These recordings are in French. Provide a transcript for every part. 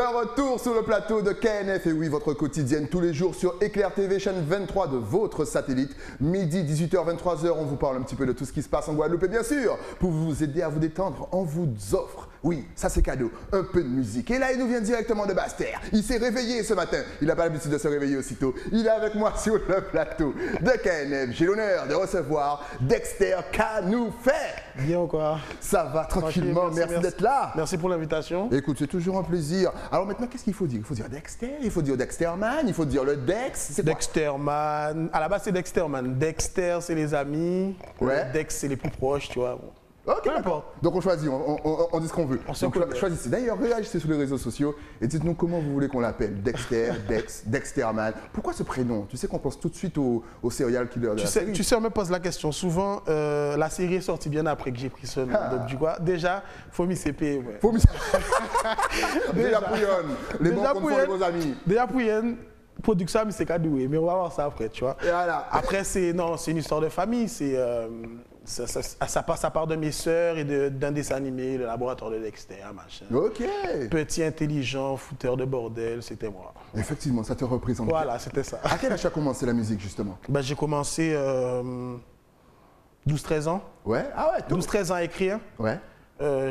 retour sur le plateau de KNF, et oui, votre quotidienne tous les jours sur Éclair TV, chaîne 23 de votre satellite. Midi, 18h, 23h, on vous parle un petit peu de tout ce qui se passe en Guadeloupe. Et bien sûr, pour vous aider à vous détendre, on vous offre, oui, ça c'est cadeau, un peu de musique. Et là, il nous vient directement de Basse-Terre. Il s'est réveillé ce matin. Il n'a pas l'habitude de se réveiller aussitôt. Il est avec moi sur le plateau de KNF. J'ai l'honneur de recevoir Dexter Canoufet. Bien ou quoi? Ça va tranquillement, merci d'être là. Merci pour l'invitation. Écoute, c'est toujours un plaisir. Alors maintenant, qu'est-ce qu'il faut dire? Il faut dire Dexter, il faut dire Dexterman, il faut dire le Dex. Dexterman. À la base, c'est Dexterman. Dexter, c'est les amis. Ouais. Dex, c'est les plus proches, tu vois. Bon. Ok, d'accord. Donc on choisit, on dit ce qu'on veut. Donc choisissez. D'ailleurs, réagissez sur les réseaux sociaux et dites-nous comment vous voulez qu'on l'appelle. Dexter, Dex, Dexterman. Pourquoi ce prénom? Tu sais qu'on pense tout de suite au serial killer de la série. Tu sais, on me pose la question. Souvent, la série est sortie bien après que j'ai pris ce nom. Donc du coup, déjà, faut m'y CP. Ouais. Faut m'y Déjà Pouillonne. Les bons comptes sont les bons amis. Déjà Pouillonne. Production, mais c'est cadoué, mais on va voir ça après, tu vois. Et voilà. Après, c'est une histoire de famille. Ça part de mes sœurs et d'un dessin animé, le laboratoire de Dexter, machin. Ok. Petit, intelligent, fouteur de bordel, c'était moi. Effectivement, ça te représente. Voilà, c'était ça. À quel âge tu as commencé la musique, justement? Ben, j'ai commencé 12-13 ans. Ouais, ah ouais, 12-13 ans à écrire. Ouais.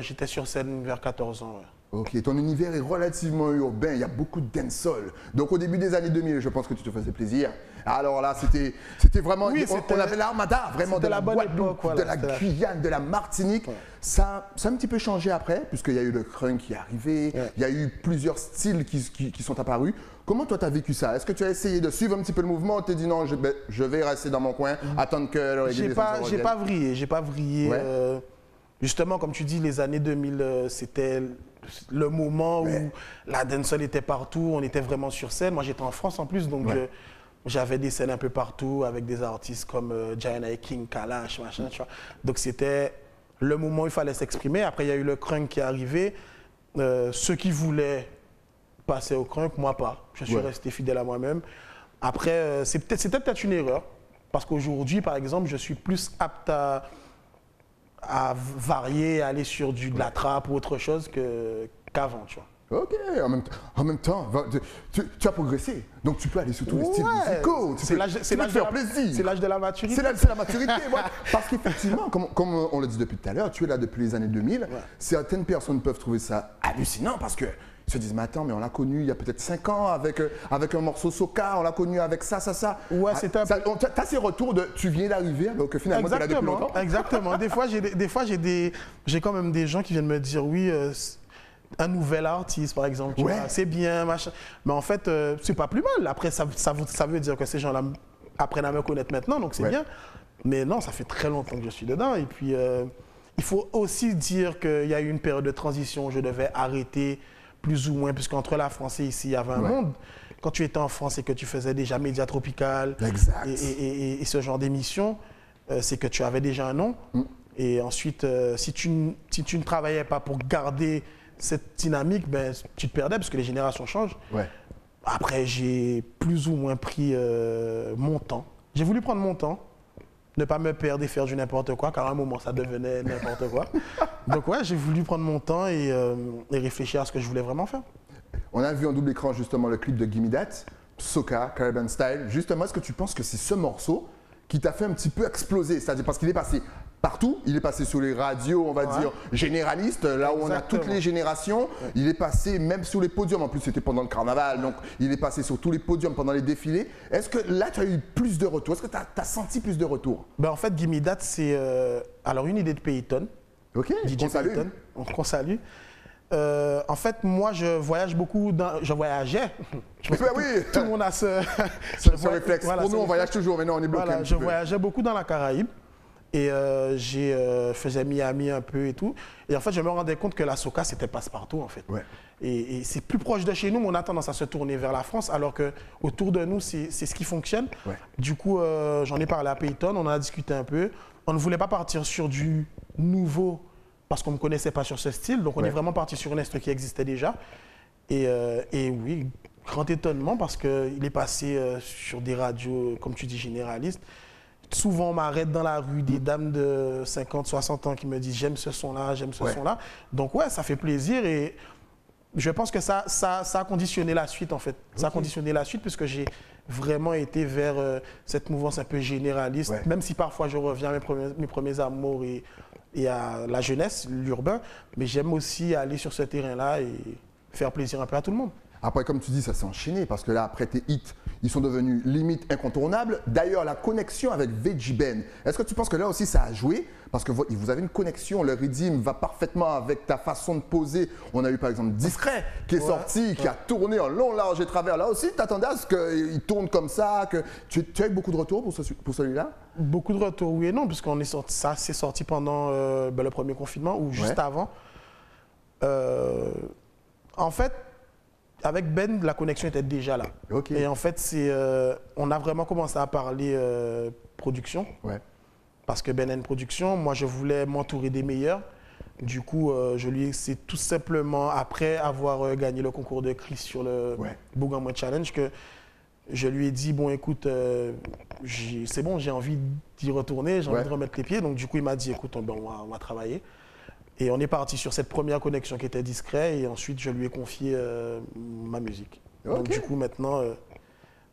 J'étais sur scène vers 14 ans. Ouais. Ok, ton univers est relativement urbain, il y a beaucoup de dancehall. Donc au début des années 2000, je pense que tu te faisais plaisir. Alors là, c'était vraiment, oui, on avait l'armada, vraiment de la Guadeloupe, voilà, de la Guyane, de la Martinique. Ouais. Ça a un petit peu changé après, puisqu'il y a eu le crunk qui est arrivé, ouais. Il y a eu plusieurs styles qui sont apparus. Comment toi, tu as vécu ça? Est-ce que tu as essayé de suivre un petit peu le mouvement ou tu t'es dit non, je vais rester dans mon coin, attendre que le reggae j'ai pas vrillé. Ouais. Justement, comme tu dis, les années 2000, c'était le moment où la dancehall était partout, on était vraiment sur scène. Moi, j'étais en France en plus, donc j'avais des scènes un peu partout avec des artistes comme Giant King, Kalash, machin, tu vois. Donc, c'était le moment où il fallait s'exprimer. Après, il y a eu le crunk qui est arrivé. Ceux qui voulaient passer au crunk, moi pas. Je suis resté fidèle à moi-même. Après, c'était peut-être une erreur, parce qu'aujourd'hui, par exemple, je suis plus apte à varier, aller sur de la trappe ou autre chose qu'avant, tu vois. Ok, en même temps, tu as progressé, donc tu peux aller sur tous les styles musicaux. C'est l'âge de la maturité. C'est la maturité, parce qu'effectivement, comme on l'a dit depuis tout à l'heure, tu es là depuis les années 2000, certaines personnes peuvent trouver ça hallucinant parce que ils se disent, mais attends, mais on l'a connu il y a peut-être 5 ans avec un morceau soca, on l'a connu avec ça. Ouais, c'est un peu... Tu as ces retours de tu viens d'arriver, alors que finalement, tu es là depuis longtemps. Exactement. Des fois, j'ai quand même des gens qui viennent me dire, oui, un nouvel artiste, par exemple, c'est bien, machin. Mais en fait, c'est pas plus mal. Après, ça veut dire que ces gens-là apprennent à me connaître maintenant, donc c'est bien. Mais non, ça fait très longtemps que je suis dedans. Et puis, il faut aussi dire qu'il y a eu une période de transition où je devais arrêter plus ou moins, puisqu'entre la France et ici, il y avait un monde. Quand tu étais en France et que tu faisais déjà Média Tropical et ce genre d'émission, c'est que tu avais déjà un nom. Et ensuite, si tu ne travaillais pas pour garder cette dynamique, ben, tu te perdais parce que les générations changent. Après, j'ai plus ou moins pris mon temps. J'ai voulu prendre mon temps, ne pas me perdre et faire du n'importe quoi, car à un moment, ça devenait n'importe quoi. Donc ouais, j'ai voulu prendre mon temps et réfléchir à ce que je voulais vraiment faire. On a vu en double écran justement le clip de Gimme That, Soca, Caribbean Style. Justement, est-ce que tu penses que c'est ce morceau qui t'a fait un petit peu exploser? C'est-à-dire parce qu'il est passé partout, il est passé sur les radios, on va dire, généralistes, là où on a toutes les générations. Il est passé même sur les podiums, en plus c'était pendant le carnaval, donc il est passé sur tous les podiums pendant les défilés. Est-ce que là tu as eu plus de retours? Est-ce que tu as senti plus de retours? Ben, en fait, Gimme That, c'est alors une idée de Payton. Ok, DJ Payton, qu'on salue. En fait, moi, je voyage beaucoup. Je voyageais. Oui. Tout le monde a ce réflexe. Voilà, pour nous, on voyage toujours, mais non, on est bloqué. Voilà, je voyageais beaucoup dans la Caraïbe. Et faisais Miami un peu et tout. Et en fait, je me rendais compte que la soca, c'était passe-partout, en fait. Et c'est plus proche de chez nous, mais on a tendance à se tourner vers la France, alors qu'autour de nous, c'est ce qui fonctionne. Du coup, j'en ai parlé à Payton, on en a discuté un peu. On ne voulait pas partir sur du nouveau, parce qu'on ne me connaissait pas sur ce style. Donc, on est vraiment parti sur une instru qui existait déjà. Et oui, grand étonnement, parce qu'il est passé sur des radios, comme tu dis, généralistes. Souvent, on m'arrête dans la rue, des dames de 50, 60 ans qui me disent « j'aime ce son-là, j'aime ce son-là ». Donc ouais, ça fait plaisir et je pense que ça a conditionné la suite, en fait. Ça a conditionné la suite puisque j'ai vraiment été vers cette mouvance un peu généraliste, même si parfois je reviens à mes premiers amours et à la jeunesse, l'urbain, mais j'aime aussi aller sur ce terrain-là et faire plaisir un peu à tout le monde. Après, comme tu dis, ça s'est enchaîné parce que là, après tes hits, ils sont devenus limite incontournables. D'ailleurs, la connexion avec Veggie Ben, est-ce que tu penses que là aussi ça a joué? Parce que vous avez une connexion, le rythme va parfaitement avec ta façon de poser. On a eu par exemple Discret qui est sorti, qui a tourné en long, large et travers. Là aussi, tu t'attendais à ce qu'il tourne comme ça, que tu as eu beaucoup de retours pour celui-là? Beaucoup de retours, oui et non, puisqu'on est sorti, ça c'est sorti pendant le premier confinement ou juste avant. En fait, avec Ben, la connexion était déjà là. Et en fait, on a vraiment commencé à parler production. Parce que Ben a une production. Moi, je voulais m'entourer des meilleurs. Du coup, c'est tout simplement après avoir gagné le concours de Chris sur le Bougamouin Challenge que je lui ai dit, bon, écoute, c'est bon, j'ai envie d'y retourner, j'ai envie de remettre les pieds. Donc, du coup, il m'a dit, écoute, on va travailler. Et on est parti sur cette première connexion qui était Discret et ensuite je lui ai confié ma musique. Donc du coup maintenant,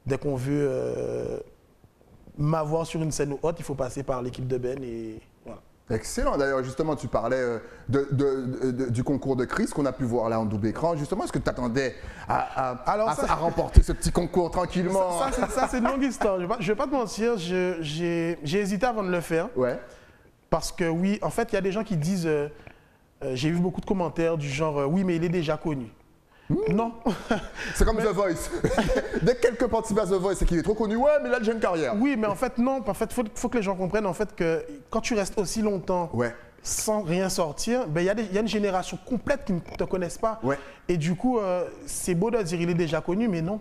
dès qu'on veut m'avoir sur une scène ou autre, il faut passer par l'équipe de Ben et voilà. Excellent. D'ailleurs, justement, tu parlais du concours de Chris qu'on a pu voir là en double écran. Justement, est-ce que tu t'attendais à remporter ce petit concours tranquillement? Ça c'est une longue histoire. Je ne vais pas te mentir, j'ai hésité avant de le faire. Parce que oui, en fait, il y a des gens qui disent... j'ai vu beaucoup de commentaires du genre oui, mais il est déjà connu. Non. C'est comme The Voice. Dès que quelqu'un participe à The Voice, c'est qu'il est trop connu. Ouais, mais là, j'ai une carrière. Oui, mais en fait, non. En fait, faut que les gens comprennent en fait, que quand tu restes aussi longtemps sans rien sortir, ben, y a une génération complète qui ne te connaissent pas. Et du coup, c'est beau de dire il est déjà connu, mais non.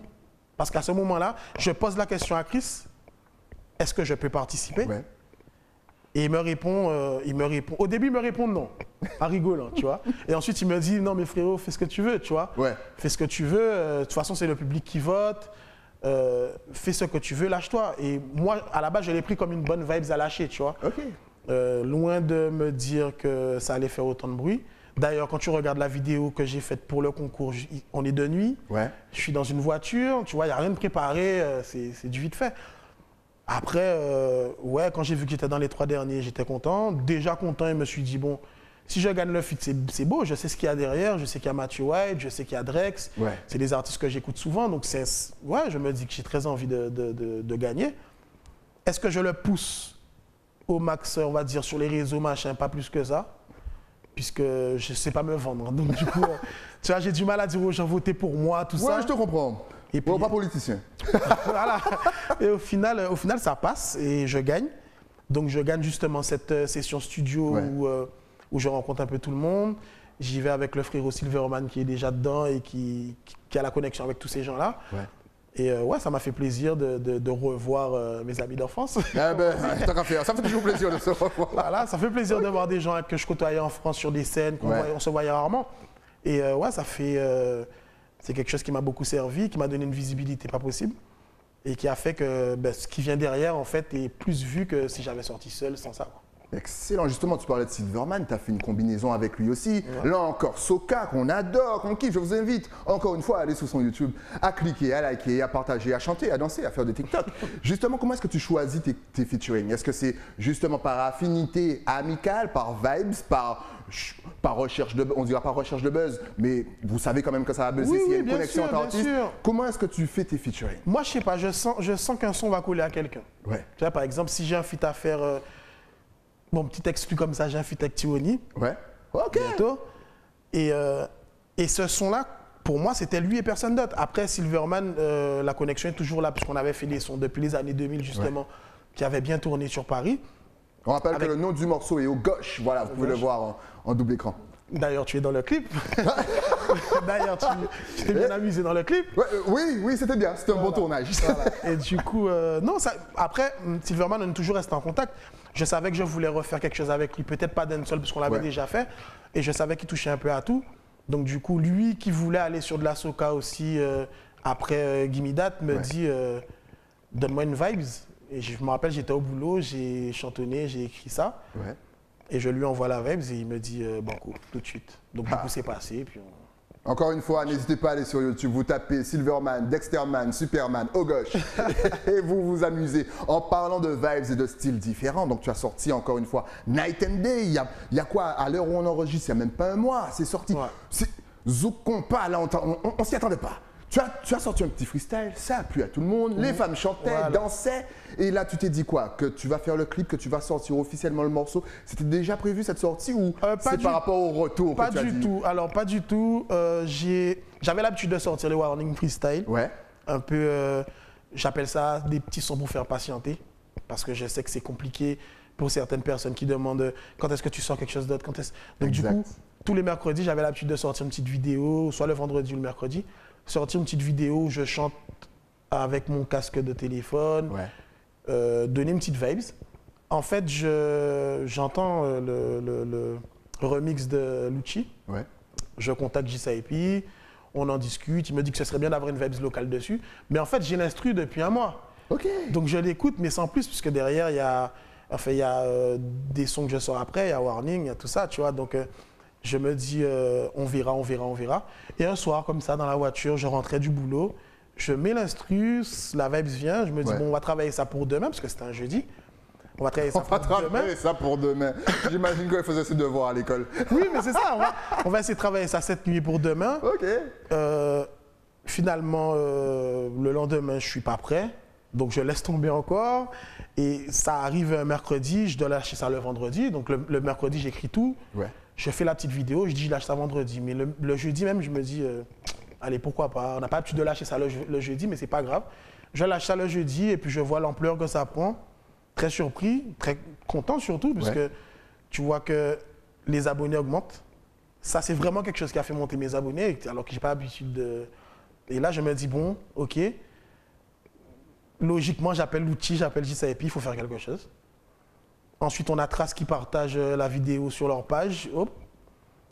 Parce qu'à ce moment-là, je pose la question à Chris, est-ce que je peux participer? Et il me répond, au début, il me répond non, en rigolant, tu vois. Et ensuite, il me dit, non, mais frérot, fais ce que tu veux, tu vois. Fais ce que tu veux, de toute façon, c'est le public qui vote, fais ce que tu veux, lâche-toi. Et moi, à la base, je l'ai pris comme une bonne vibes à lâcher, tu vois. Loin de me dire que ça allait faire autant de bruit. D'ailleurs, quand tu regardes la vidéo que j'ai faite pour le concours, on est de nuit, je suis dans une voiture, tu vois, il n'y a rien de préparé, c'est du vite fait. Après, quand j'ai vu que j'étais dans les 3 derniers, j'étais content. Déjà content, et me suis dit, bon, si je gagne le feat, c'est beau, je sais ce qu'il y a derrière, je sais qu'il y a Matthew White, je sais qu'il y a Drex. C'est des artistes que j'écoute souvent, donc je me dis que j'ai très envie de gagner. Est-ce que je le pousse au max, on va dire, sur les réseaux, machin, pas plus que ça, puisque je ne sais pas me vendre. Donc du coup, tu vois, j'ai du mal à dire aux gens, votez pour moi, tout ça. Ouais, je te comprends. Et puis, pas politicien. Voilà. Et au final, ça passe et je gagne. Donc, je gagne justement cette session studio où je rencontre un peu tout le monde. J'y vais avec le frérot Silverman qui est déjà dedans et qui a la connexion avec tous ces gens-là. Et ça m'a fait plaisir de revoir mes amis d'enfance. Ah ben, tant qu'à faire. Ça me fait toujours plaisir de se revoir. Voilà, ça fait plaisir de voir des gens que je côtoyais en France sur des scènes, on se voyait rarement. Et ça fait... c'est quelque chose qui m'a beaucoup servi, qui m'a donné une visibilité pas possible et qui a fait que ce qui vient derrière, en fait, est plus vu que si j'avais sorti seul sans ça. Excellent. Justement, tu parlais de Silverman, tu as fait une combinaison avec lui aussi. Là encore, Soca, qu'on adore, qu'on kiffe. Je vous invite encore une fois à aller sur son YouTube, à cliquer, à liker, à partager, à chanter, à danser, à faire des TikTok. Justement, comment est-ce que tu choisis tes featuring? Est-ce que c'est justement par affinité amicale, par vibes, par recherche de buzz? On dira pas recherche de buzz, mais vous savez quand même que ça va buzzer s'il y a une connexion entre artistes. Comment est-ce que tu fais tes featuring? Moi, je sais pas, je sens qu'un son va coller à quelqu'un. Tu vois, par exemple, si j'ai un feat à faire... Bon, petit exclu comme ça, j'ai un feat avec Tiwoni. Bientôt. Et ce son-là, pour moi, c'était lui et personne d'autre. Après, Silverman, la connexion est toujours là, puisqu'on avait fait des sons depuis les années 2000, justement, qui avaient bien tourné sur Paris. On rappelle que le nom du morceau est au gauche. Voilà, vous pouvez le voir en double écran. D'ailleurs, tu es dans le clip. D'ailleurs, tu t'es bien amusé dans le clip. Oui, c'était bien. C'était un bon tournage. Et du coup, après, Silverman, on est toujours resté en contact. Je savais que je voulais refaire quelque chose avec lui. Peut-être pas d'un seul, parce qu'on l'avait déjà fait. Et je savais qu'il touchait un peu à tout. Donc, du coup, lui qui voulait aller sur de la soca aussi, après Gimme That, me dit donne-moi une vibes. Et je me rappelle, j'étais au boulot, j'ai chantonné, j'ai écrit ça. Et je lui envoie la vibes et il me dit banco, tout de suite. Donc, du coup, c'est passé. Puis Encore une fois, n'hésitez pas à aller sur YouTube, vous tapez Silverman, Dexterman, Superman au gauche et vous vous amusez en parlant de vibes et de styles différents. Donc tu as sorti encore une fois Night and Day, il y a quoi à l'heure où on enregistre, il n'y a même pas un mois, c'est sorti. Ouais. Zouk Compas, là on s'y attendait pas. Tu as sorti un petit freestyle, ça a plu à tout le monde, les femmes chantaient, dansaient, et là tu t'es dit quoi? Que tu vas faire le clip, que tu vas sortir officiellement le morceau. C'était déjà prévu cette sortie ou c'est par rapport au retour pas que tu as dit? Pas du tout, alors pas du tout. J'avais l'habitude de sortir les warnings freestyle. Ouais. Un peu, j'appelle ça des petits sons pour faire patienter, parce que je sais que c'est compliqué pour certaines personnes qui demandent quand est-ce que tu sors quelque chose d'autre, quand est-ce... Donc du coup, tous les mercredis, j'avais l'habitude de sortir une petite vidéo, soit le vendredi ou le mercredi. Sortir une petite vidéo où je chante avec mon casque de téléphone, donner une petite vibes. En fait, j'entends le remix de Lucci. Ouais. Je contacte JSIP, on en discute. Il me dit que ce serait bien d'avoir une vibes locale dessus. Mais en fait, j'ai l'instru depuis un mois. Donc je l'écoute, mais sans plus, puisque derrière, il y a des sons que je sors après, il y a Warning, il y a tout ça, tu vois. Donc je me dis, on verra, on verra, on verra. Et un soir, comme ça, dans la voiture, je rentrais du boulot, je mets l'instru, la vibes vient, je me dis, bon, on va travailler ça pour demain, parce que c'était un jeudi. On va travailler ça pour demain. J'imagine qu'il faisait ses devoirs à l'école. Oui, mais c'est ça, on va essayer de travailler ça cette nuit pour demain. Finalement, le lendemain, je ne suis pas prêt, donc je laisse tomber encore. Et ça arrive un mercredi, je dois lâcher ça le vendredi, donc le mercredi, j'écris tout. Je fais la petite vidéo, je dis je lâche ça vendredi. Mais le jeudi même, je me dis, allez, pourquoi pas. On n'a pas l'habitude de lâcher ça le jeudi, mais c'est pas grave. Je lâche ça le jeudi et puis je vois l'ampleur que ça prend. Très surpris, très content surtout, parce que tu vois que les abonnés augmentent. Ça, c'est vraiment quelque chose qui a fait monter mes abonnés, alors que je n'ai pas l'habitude de... Et là, je me dis, bon, ok. Logiquement, j'appelle l'outil, j'appelle JSIP, il faut faire quelque chose. Ensuite, on a Trace qui partage la vidéo sur leur page. Hop.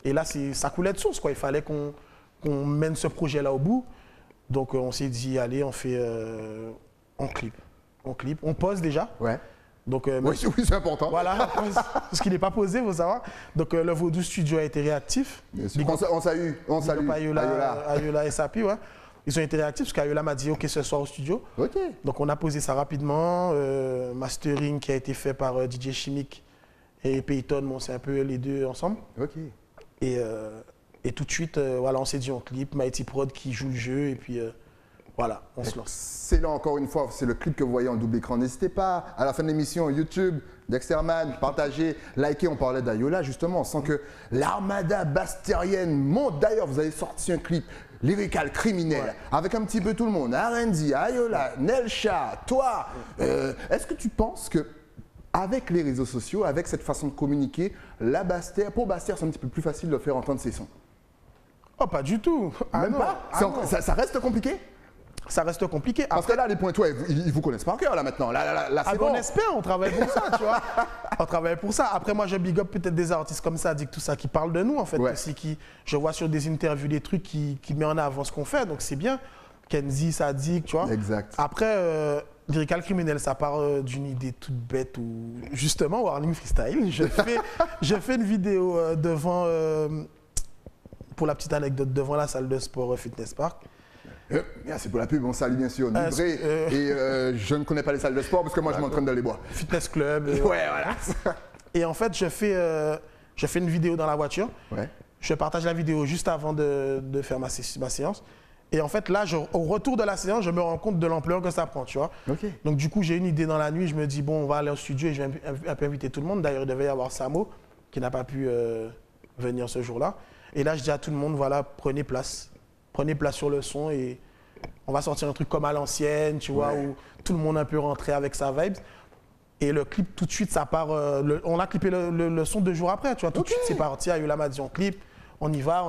Et là, ça coulait de source, quoi. Il fallait qu'on mène ce projet-là au bout. Donc, on s'est dit, allez, on fait... on clip. On pose déjà. Donc, oui, c'est important. Voilà, parce qu'il n'est pas posé, il faut savoir. Donc, le Vaudou Studio a été réactif. On salue. Ayola et Sapi, ouais. Ils ont été réactifs parce qu'Ayola m'a dit OK ce soir au studio. Donc on a posé ça rapidement. Mastering qui a été fait par DJ Chimique et Peyton, bon, c'est un peu les deux ensemble. Et tout de suite, voilà, on s'est dit on clip. Mighty Prod qui joue le jeu et puis voilà, on se lance. C'est là encore une fois, c'est le clip que vous voyez en double écran. N'hésitez pas à la fin de l'émission YouTube, Dexterman, partagez, likez. On parlait d'Ayola justement. On sent que l'armada bastérienne monte. D'ailleurs, vous avez sorti un clip. Lyrical, criminel, avec un petit peu tout le monde, R&D, Ayola, Nelcha, toi. Est-ce que tu penses que avec les réseaux sociaux, avec cette façon de communiquer, pour Bastère, c'est un petit peu plus facile de faire entendre ses sons? Oh, pas du tout. Même pas? Ça reste compliqué? Ça reste compliqué. Parce que là, les pointois, ils vous connaissent par cœur, là, maintenant. Là, c'est bon. On espère, on travaille pour ça, tu vois. On travaille pour ça. Après, moi, je big up peut-être des artistes comme ça, tout ça, qui parlent de nous, en fait. Aussi, je vois sur des interviews des trucs qui mettent en avant ce qu'on fait, donc c'est bien. Kenzie, Sadik, tu vois. Exact. Après, Lyrical Criminel, ça part d'une idée toute bête où, justement, Warning Freestyle, je fais une vidéo devant, pour la petite anecdote, devant la salle de sport Fitness Park. C'est pour la pub, on salue bien sûr Livré. Et je ne connais pas les salles de sport parce que moi je m'entraîne dans les bois. Fitness Club. Voilà. Et en fait, je fais une vidéo dans la voiture. Je partage la vidéo juste avant de faire ma séance. Et en fait, là, au retour de la séance, je me rends compte de l'ampleur que ça prend, tu vois. Donc du coup, j'ai une idée dans la nuit. Je me dis, bon, on va aller au studio et je vais un peu inviter tout le monde. D'ailleurs, il devait y avoir Samo qui n'a pas pu venir ce jour-là. Et là, je dis à tout le monde, voilà, prenez place. Prenez place sur le son et on va sortir un truc comme à l'ancienne, tu vois, où tout le monde a un peu rentré avec sa vibe. Et le clip, tout de suite, ça part. On a clippé le son 2 jours après, tu vois. Tout de suite, c'est parti. Ayola m'a dit, on clip, on y va.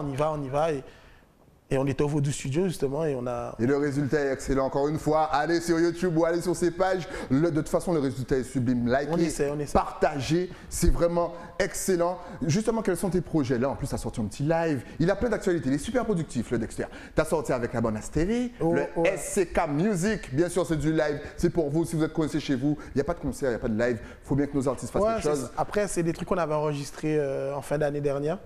Et on était au Vaudou Studio, justement, et on a... Et le résultat est excellent. Encore une fois, allez sur YouTube ou allez sur ses pages. De toute façon, le résultat est sublime. Likez, on essaie. Partagez. C'est vraiment excellent. Justement, quels sont tes projets? Là, en plus, tu as sorti un petit live. Il a plein d'actualités. Il est super productif, le Dexter. Tu as sorti avec la Bonasse TV, SCK Music. Bien sûr, c'est du live. C'est pour vous. Si vous êtes coincé chez vous, il n'y a pas de concert, il n'y a pas de live. Il faut bien que nos artistes fassent quelque chose. Après, c'est des trucs qu'on avait enregistrés en fin d'année dernière.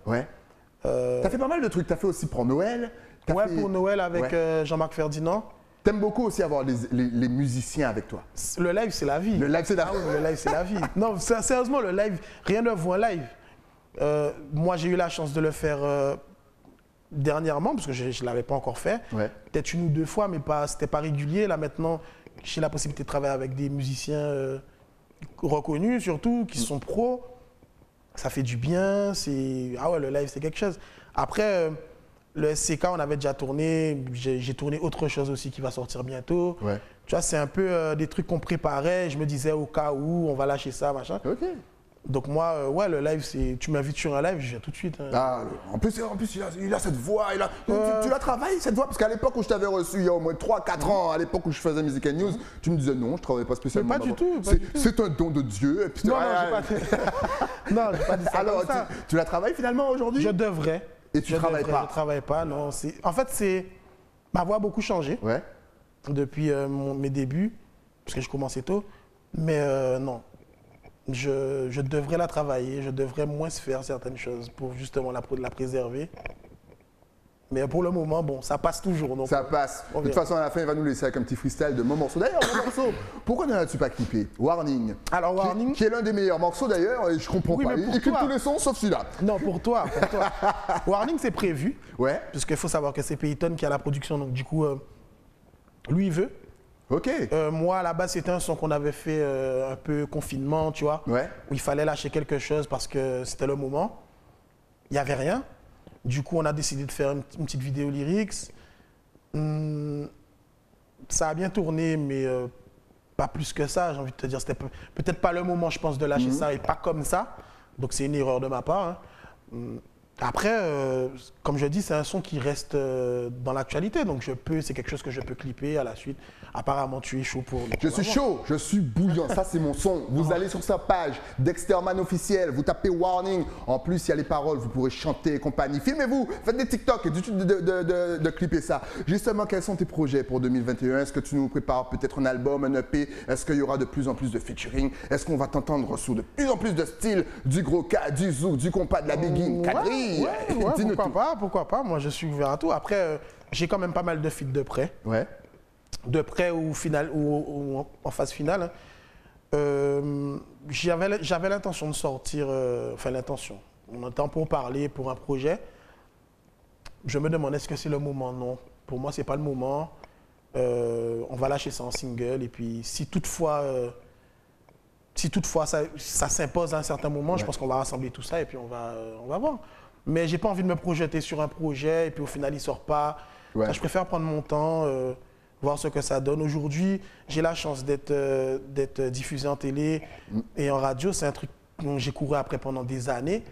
T'as fait pas mal de trucs. T'as fait aussi pour Noël. Ouais, pour Noël avec Jean-Marc Ferdinand. T'aimes beaucoup aussi avoir les musiciens avec toi. Le live, c'est la vie. Le live, c'est la vie. Ah oui, le live, c'est la vie. Non, sérieusement, le live, rien ne vaut un live. Moi, j'ai eu la chance de le faire dernièrement, parce que je ne l'avais pas encore fait. Ouais. Peut-être une ou deux fois, mais c'était pas régulier. Là, maintenant, j'ai la possibilité de travailler avec des musiciens reconnus, surtout, qui sont pros. Ça fait du bien. Ah ouais, le live, c'est quelque chose. Après, le SCK, on avait déjà tourné. J'ai tourné autre chose aussi qui va sortir bientôt. Ouais. Tu vois, c'est un peu des trucs qu'on préparait. Je me disais au cas où, on va lâcher ça, machin. Ok. Donc moi, ouais, le live, tu m'invites sur un live, je viens tout de suite. Hein. Ah, en plus il a cette voix. Tu la travailles, cette voix? Parce qu'à l'époque où je t'avais reçu, il y a au moins 3-4 ans, à l'époque où je faisais Musical News, tu me disais non, je ne travaillais pas spécialement. Mais pas du tout. C'est un don de Dieu. Et puis, Non, j'ai pas dit ça. Alors, comme ça. tu la travailles finalement aujourd'hui? Je devrais. Et tu ne travailles pas? Je ne travaille pas, non. En fait, ma voix a beaucoup changé Ouais. depuis mes débuts, parce que je commençais tôt. Mais non. Je devrais la travailler, je devrais moins faire certaines choses pour justement la préserver. Mais pour le moment, bon, ça passe toujours. Donc, ça passe. De toute façon, à la fin, il va nous laisser avec un petit freestyle de mon morceau. D'ailleurs, mon morceau, pourquoi n'as-tu pas clippé Warning. Alors, Warning. Qui est l'un des meilleurs morceaux d'ailleurs, et je comprends pas. Il clippe tous les sons sauf celui-là. Non, pour toi. Warning, c'est prévu. Ouais. Parce qu'il faut savoir que c'est Payton qui a la production, donc du coup, lui, il veut. Ok. Moi, à la base, c'était un son qu'on avait fait un peu confinement, tu vois. Ouais. Où il fallait lâcher quelque chose parce que c'était le moment. Il n'y avait rien. Du coup, on a décidé de faire une petite vidéo lyrics. Ça a bien tourné, mais pas plus que ça, j'ai envie de te dire. C'était peut-être pas le moment, je pense, de lâcher ça et pas comme ça. Donc, c'est une erreur de ma part. Hein. Après, comme je dis, c'est un son qui reste dans l'actualité, donc c'est quelque chose que je peux clipper à la suite. Apparemment, tu es chaud pour... Je suis chaud, je suis bouillant, ça c'est mon son. Vous allez sur sa page, Dexterman officiel, vous tapez Warning. En plus, il y a les paroles, vous pourrez chanter et compagnie. Filmez-vous, faites des TikTok et du tout de clipper ça. Justement, quels sont tes projets pour 2021? Est-ce que tu nous prépares peut-être un album, un EP? Est-ce qu'il y aura de plus en plus de featuring? Est-ce qu'on va t'entendre sur de plus en plus de styles, du gros K, du zouk, du compas, de la begin, Kadri? Ouais, pourquoi pas. Moi, je suis ouvert à tout. Après, j'ai quand même pas mal de feats de près. Ouais. De près ou en phase finale. J'avais l'intention de sortir, enfin l'intention. On entend pour parler pour un projet. Je me demande est-ce que c'est le moment? Non. Pour moi, c'est pas le moment. On va lâcher ça en single. Et puis, si toutefois ça s'impose à un certain moment, je pense qu'on va rassembler tout ça et puis on va voir. Mais j'ai pas envie de me projeter sur un projet et puis au final il sort pas. Ouais. Je préfère prendre mon temps, voir ce que ça donne. Aujourd'hui, j'ai la chance d'être diffusé en télé et en radio. C'est un truc dont j'ai couru après pendant des années.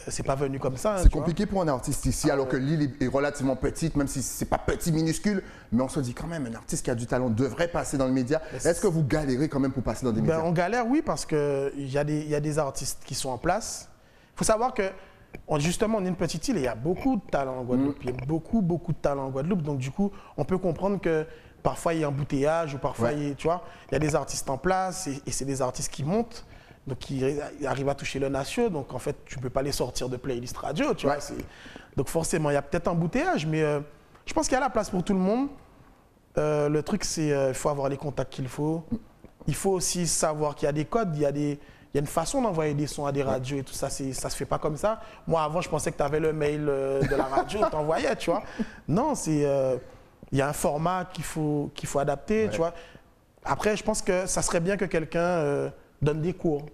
C'est pas venu comme ça. C'est compliqué pour un artiste ici, alors que l'île est relativement petite, même si c'est pas petit, minuscule, mais on se dit quand même, un artiste qui a du talent devrait passer dans les médias. Est-ce que vous galérez quand même pour passer dans des médias? On galère, oui, parce qu'il y a des artistes qui sont en place. Il faut savoir que, justement, on est une petite île et il y a beaucoup de talent en Guadeloupe. Il y a beaucoup de talent en Guadeloupe. Donc, du coup, on peut comprendre que parfois, il y a embouteillage ou parfois, tu vois, il y a des artistes en place et c'est des artistes qui montent. Donc, qui arrivent à toucher le nation. Donc, en fait, tu ne peux pas les sortir de playlist radio, tu vois. Donc, forcément, il y a peut-être un embouteillage, mais je pense qu'il y a la place pour tout le monde. Le truc, c'est qu'il faut avoir les contacts qu'il faut. Il faut aussi savoir qu'il y a des codes, il y a une façon d'envoyer des sons à des radios et tout ça. Ça ne se fait pas comme ça. Moi, avant, je pensais que tu avais le mail de la radio, tu t'envoyais, tu vois. Non, il y a un format qu'il faut adapter, tu vois. Après, je pense que ça serait bien que quelqu'un donne des cours.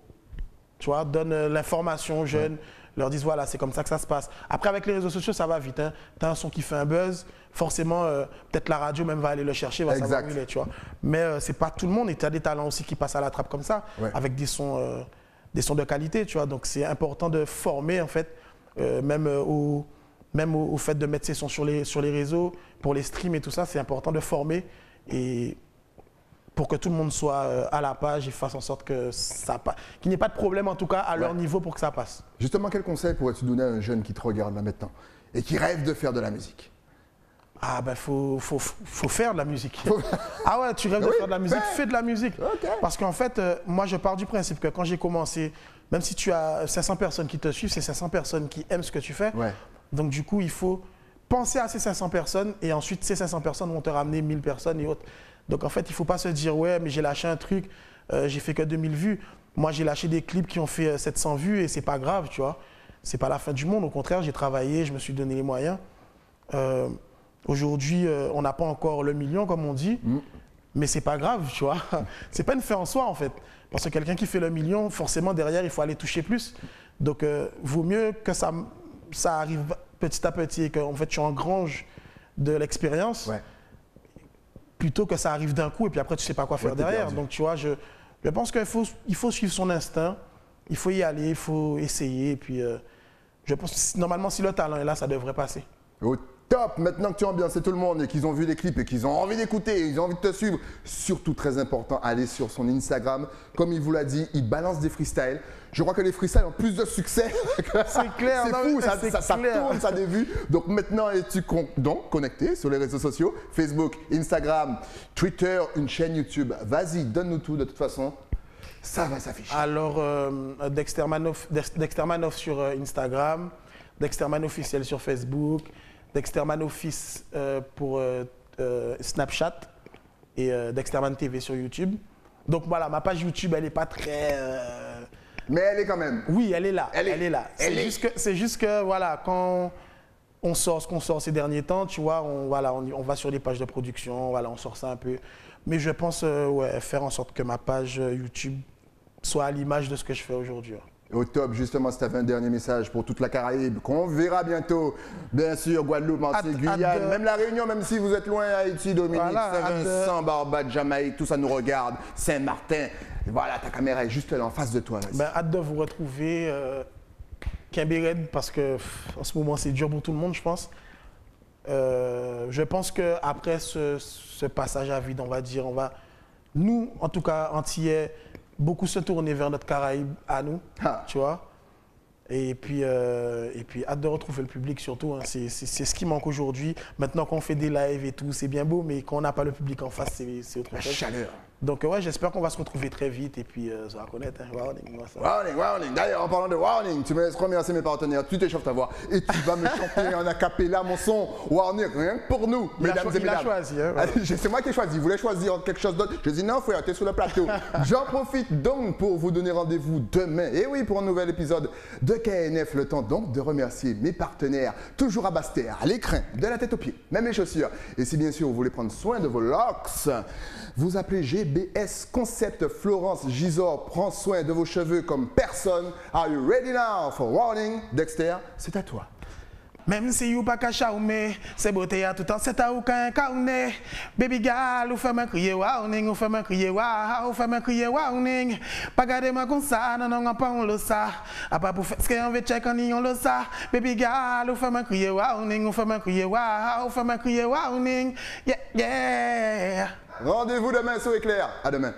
Tu vois, donne l'information aux jeunes, leur disent voilà, c'est comme ça que ça se passe. Après, avec les réseaux sociaux, ça va vite. Hein. Tu as un son qui fait un buzz, forcément, peut-être la radio même va aller le chercher, va savoir où il est, tu vois. Mais c'est pas tout le monde et tu as des talents aussi qui passent à la trappe comme ça, avec des sons de qualité, tu vois. Donc, c'est important de former, en fait, même au fait de mettre ses sons sur les réseaux, pour les streams et tout ça, c'est important de former et pour que tout le monde soit à la page et fasse en sorte que qu'il n'y ait pas de problème, en tout cas, à leur niveau pour que ça passe. Justement, quel conseil pourrais-tu donner à un jeune qui te regarde là maintenant et qui rêve de faire de la musique? Ah ben, faut faire de la musique. Ah ouais, tu rêves de faire de la musique, fais de la musique. Okay. Parce qu'en fait, moi, je pars du principe que quand j'ai commencé, même si tu as 500 personnes qui te suivent, c'est 500 personnes qui aiment ce que tu fais. Donc du coup, il faut penser à ces 500 personnes et ensuite ces 500 personnes vont te ramener 1000 personnes et autres. Donc en fait, il ne faut pas se dire ouais, mais j'ai lâché un truc, j'ai fait que 2000 vues. Moi, j'ai lâché des clips qui ont fait 700 vues et c'est pas grave, tu vois. C'est pas la fin du monde. Au contraire, j'ai travaillé, je me suis donné les moyens. Aujourd'hui, on n'a pas encore le million, comme on dit, mais c'est pas grave, tu vois. C'est pas une fin en soi, en fait. Parce que quelqu'un qui fait le million, forcément, derrière, il faut aller toucher plus. Donc, vaut mieux que ça arrive petit à petit et qu'en fait, tu engranges de l'expérience plutôt que ça arrive d'un coup et puis après, tu sais pas quoi faire derrière. Donc, tu vois, je pense qu'il faut suivre son instinct, il faut y aller, il faut essayer. Et puis, je pense que normalement, si le talent est là, ça devrait passer. Au top! Maintenant que tu as ambiancé tout le monde et qu'ils ont vu les clips et qu'ils ont envie d'écouter, ils ont envie de te suivre, surtout très important, allez sur son Instagram. Comme il vous l'a dit, il balance des freestyles. Je crois que les freestyles ont plus de succès. C'est clair. C'est fou, ça tourne, ça des vues. Donc maintenant, es-tu connecté sur les réseaux sociaux? Facebook, Instagram, Twitter, une chaîne YouTube. Vas-y, donne-nous tout de toute façon. Ça va s'afficher. Alors, Dexter Manoff sur Instagram, Dexter Man officiel sur Facebook, Dexter Man Office pour Snapchat et Dexter Man TV sur YouTube. Donc voilà, ma page YouTube, elle n'est pas très... Mais elle est quand même. Oui, elle est là. Elle est là. C'est juste que, voilà, quand on sort ce qu'on sort ces derniers temps, tu vois, on va sur des pages de production, voilà, on sort ça un peu. Mais je pense faire en sorte que ma page YouTube soit à l'image de ce que je fais aujourd'hui. Au top, justement, si tu avais un dernier message pour toute la Caraïbe, qu'on verra bientôt, bien sûr, Guadeloupe, Martinique, Guyane, même la Réunion, même si vous êtes loin, Haïti, Dominique, Saint-Vincent, Barbade, Jamaïque, tout ça nous regarde, Saint-Martin. Voilà, ta caméra est juste là en face de toi. Hâte de vous retrouver, Kimbéred, parce que en ce moment, c'est dur pour tout le monde, je pense. Je pense qu'après ce passage à vide, on va dire, nous, en tout cas, Antillais, beaucoup se tourner vers notre Caraïbe à nous, tu vois. Et puis, hâte de retrouver le public surtout. Hein. C'est ce qui manque aujourd'hui. Maintenant qu'on fait des lives et tout, c'est bien beau, mais quand on n'a pas le public en face, c'est autre chose. La chaleur. Donc ouais, j'espère qu'on va se retrouver très vite et puis ça va connaître. Hein. Warning. D'ailleurs, en parlant de warning, tu me laisses remercier mes partenaires. Tu t'échauffes ta voix et tu vas me chanter en acapella mon son. Warning, rien que pour nous, mesdames et mesdames. Il a choisi. Hein, ouais. C'est moi qui ai choisi. Il voulait choisir quelque chose d'autre. Je dis non, frère, t'es sur le plateau. J'en profite donc pour vous donner rendez-vous demain. Et oui, pour un nouvel épisode de KNF. Le temps donc de remercier mes partenaires, toujours à Basse-Terre, à l'écrin, de la tête aux pieds, même les chaussures. Et si bien sûr vous voulez prendre soin de vos locks, vous appelez GBS Concept. Florence Gisors prend soin de vos cheveux comme personne. Are you ready now for warning? Dexter, c'est à toi. Même si vous pas cacha ou mais c'est beauté à tout temps c'est à ou quand caune baby girl ou fait me crier warning ou fait me crier ou fait me crier warning pas garder moi comme ça non pas on le ça à pas pour faire ce qu'on veut check on le ça baby girl ou fait me crier warning ou fait me crier ou fait me crier warning yeah. Rendez-vous demain sur Éclair. À demain.